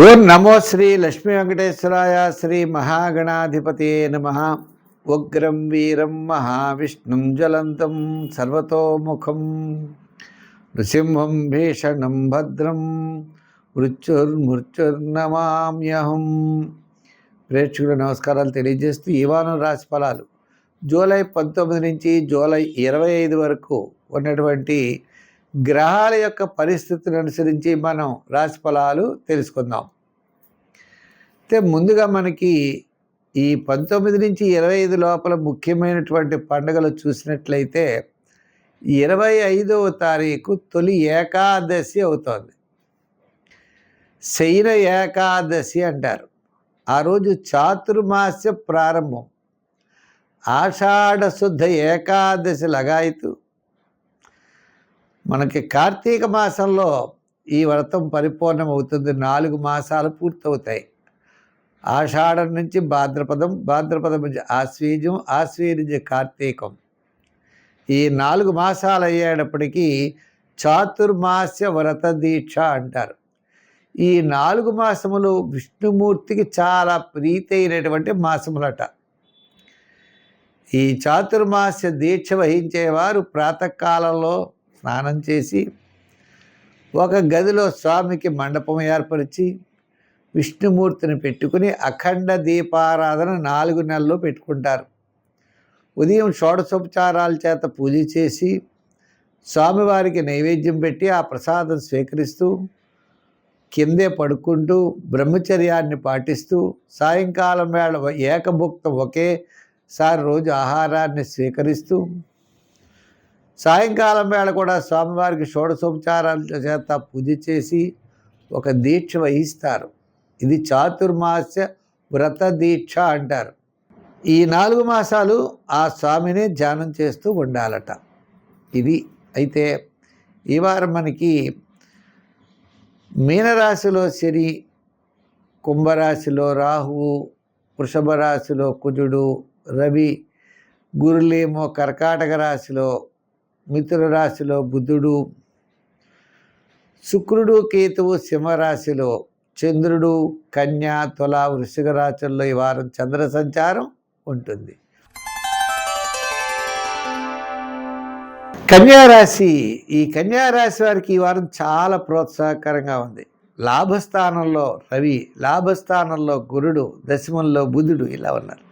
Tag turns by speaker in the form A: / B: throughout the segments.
A: ఓం నమో శ్రీ లక్ష్మీ వెంకటేశ్వరాయ శ్రీ మహాగణాధిపతే నమః. ఉగ్రం వీరం మహావిష్ణుం జ్వలంతం సర్వతోముఖం నృసింహం భీషణం భద్రం మృత్యుర్నమామ్యహం. ప్రేక్షకుల నమస్కారాలు తెలియజేస్తూ ఈ వారం రాశి ఫలాలు జూలై 19 నుంచి జూలై 25 వరకు ఉన్నటువంటి గ్రహాల యొక్క పరిస్థితిని అనుసరించి మనం రాశి ఫలాలు తెలుసుకుందాం. అయితే ముందుగా మనకి ఈ 19 నుంచి 25 లోపల ముఖ్యమైనటువంటి పండుగలు చూసినట్లయితే 25వ తారీఖు తొలి ఏకాదశి అవుతోంది. శయన ఏకాదశి అంటారు. ఆ రోజు చాతుర్మాస్య ప్రారంభం. ఆషాఢ శుద్ధ ఏకాదశి లగాయతు. మనకి కార్తీక మాసంలో ఈ వ్రతం పరిపూర్ణమవుతుంది. 4 మాసాలు పూర్తవుతాయి. ఆషాఢం నుంచి భాద్రపదం, భాద్రపదం నుంచి ఆశ్వీజం, ఆశ్వీజం నుంచి కార్తీకం. ఈ 4 మాసాలు అయ్యేటప్పటికీ చాతుర్మాస్య వ్రత దీక్ష అంటారు. ఈ 4 మాసములు విష్ణుమూర్తికి చాలా ప్రీతి అయినటువంటి మాసములట. ఈ చాతుర్మాస్య దీక్ష వహించేవారు ప్రాతకాలంలో స్నానం చేసి ఒక గదిలో స్వామికి మండపం ఏర్పరిచి విష్ణుమూర్తిని పెట్టుకుని అఖండ దీపారాధన 4 నెలలు పెట్టుకుంటారు. ఉదయం షోడశోపచారాల చేత పూజ చేసి స్వామివారికి నైవేద్యం పెట్టి ఆ ప్రసాదం స్వీకరిస్తూ కిందే పడుకుంటూ బ్రహ్మచర్యాన్ని పాటిస్తూ సాయంకాలం వేళ ఏకభుక్తం ఒకేసారి రోజు ఆహారాన్ని స్వీకరిస్తూ సాయంకాలం వేళ కూడా స్వామివారికి షోడశోపచారాల చేత పూజ చేసి ఒక దీక్ష వహిస్తారు. ఇది చాతుర్మాస్య వ్రత దీక్ష అంటారు. ఈ 4 మాసాలు ఆ స్వామిని ధ్యానం చేస్తూ ఉండాలట. ఇది అయితే ఈ వారం మనకి మీనరాశిలో శని, కుంభరాశిలో రాహువు, వృషభ రాశిలో కుజుడు, రవి, గురులేమో కర్కాటక రాశిలో, మిథున రాశిలో బుధుడు, శుక్రుడు, కేతువు సింహరాశిలో, చంద్రుడు కన్యా, తుల, వృశ్చిక రాశుల్లో ఈ వారం చంద్ర సంచారం ఉంటుంది. కన్యారాశి, ఈ కన్యారాశి వారికి ఈ వారం చాలా ప్రోత్సాహకరంగా ఉంది. లాభస్థానంలో రవి, లాభస్థానంలో గురుడు, దశమంలో బుధుడు ఇలా ఉన్నారు.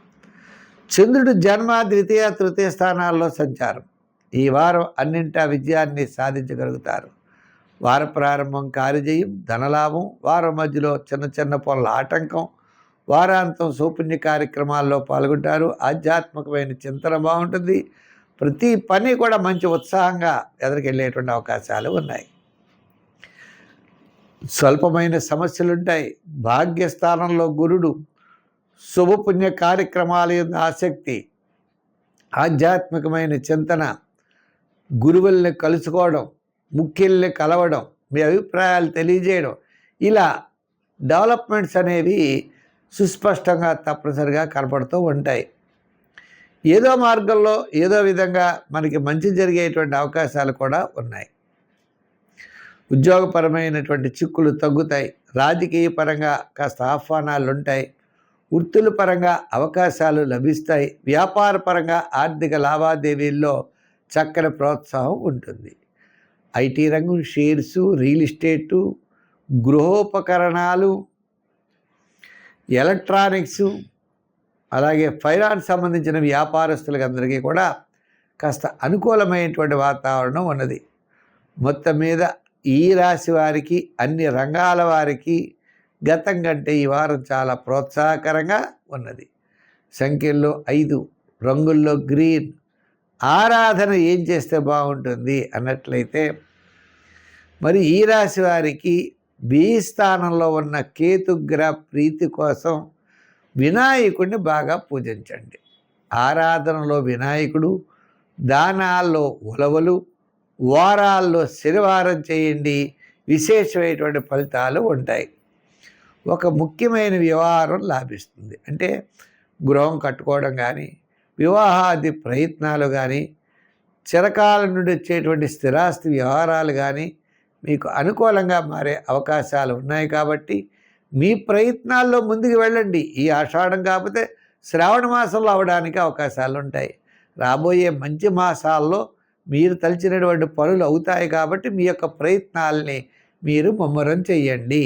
A: చంద్రుడు జన్మ, ద్వితీయ, తృతీయ స్థానాల్లో సంచారం. ఈ వారం అన్నింటా విజయాన్ని సాధించగలుగుతారు. వార ప్రారంభం కార్యజయం, ధనలాభం, వారం మధ్యలో చిన్న చిన్న పనుల ఆటంకం, వారాంతం సౌపుణ్య కార్యక్రమాల్లో పాల్గొంటారు. ఆధ్యాత్మికమైన చింతన బాగుంటుంది. ప్రతి పని కూడా మంచి ఉత్సాహంగా ఎదురుకెళ్ళేటువంటి అవకాశాలు ఉన్నాయి. స్వల్పమైన సమస్యలుంటాయి. భాగ్యస్థానంలో గురుడు, శుభపుణ్య కార్యక్రమాల యొక్క ఆసక్తి, ఆధ్యాత్మికమైన చింతన, గురువుల్ని కలుసుకోవడం, ముఖ్యుల్ని కలవడం, మీ అభిప్రాయాలు తెలియజేయడం, ఇలా డెవలప్మెంట్స్ అనేవి సుస్పష్టంగా తప్పనిసరిగా కనపడుతూ ఉంటాయి. ఏదో మార్గంలో ఏదో విధంగా మనకి మంచి జరిగేటువంటి అవకాశాలు కూడా ఉన్నాయి. ఉద్యోగపరమైనటువంటి చిక్కులు తగ్గుతాయి. రాజకీయ పరంగా కాస్త ఆహ్వానాలు ఉంటాయి. వృత్తుల పరంగా అవకాశాలు లభిస్తాయి. వ్యాపార పరంగా ఆర్థిక లావాదేవీల్లో చక్కని ప్రోత్సాహం ఉంటుంది. ఐటీ రంగం, షేర్సు, రియల్ ఎస్టేటు, గృహోపకరణాలు, ఎలక్ట్రానిక్సు, అలాగే ఫైనాన్స్ సంబంధించిన వ్యాపారస్తులకి అందరికీ కూడా కాస్త అనుకూలమైనటువంటి వాతావరణం ఉన్నది. మొత్తం మీద ఈ రాశి వారికి, అన్ని రంగాల వారికి గతం కంటే ఈ వారం చాలా ప్రోత్సాహకరంగా ఉన్నది. సంఖ్యల్లో 5, రంగుల్లో గ్రీన్. ఆరాధన ఏం చేస్తే బాగుంటుంది అన్నట్లయితే మరి ఈ రాశి వారికి బి స్థానంలో ఉన్న కేతుగ్రహ ప్రీతి కోసం వినాయకుడిని బాగా పూజించండి. ఆరాధనలో వినాయకుడు, దానాల్లో ఉలవలు, వారాల్లో శనివారం చేయండి. విశేషమైనటువంటి ఫలితాలు ఉంటాయి. ఒక ముఖ్యమైన వ్యవహారం లాభిస్తుంది. అంటే గృహం కట్టుకోవడం కానీ, వివాహాది ప్రయత్నాలు కానీ, చిరకాలం నుండి వచ్చేటువంటి స్థిరాస్తి వ్యవహారాలు కానీ మీకు అనుకూలంగా మారే అవకాశాలు ఉన్నాయి. కాబట్టి మీ ప్రయత్నాల్లో ముందుకు వెళ్ళండి. ఈ ఆషాఢం కాకపోతే శ్రావణ మాసంలో అవడానికి అవకాశాలు ఉంటాయి. రాబోయే మంచి మాసాల్లో మీరు తలచినటువంటి పనులు అవుతాయి కాబట్టి మీ యొక్క ప్రయత్నాల్ని మీరు ముమ్మరం చెయ్యండి.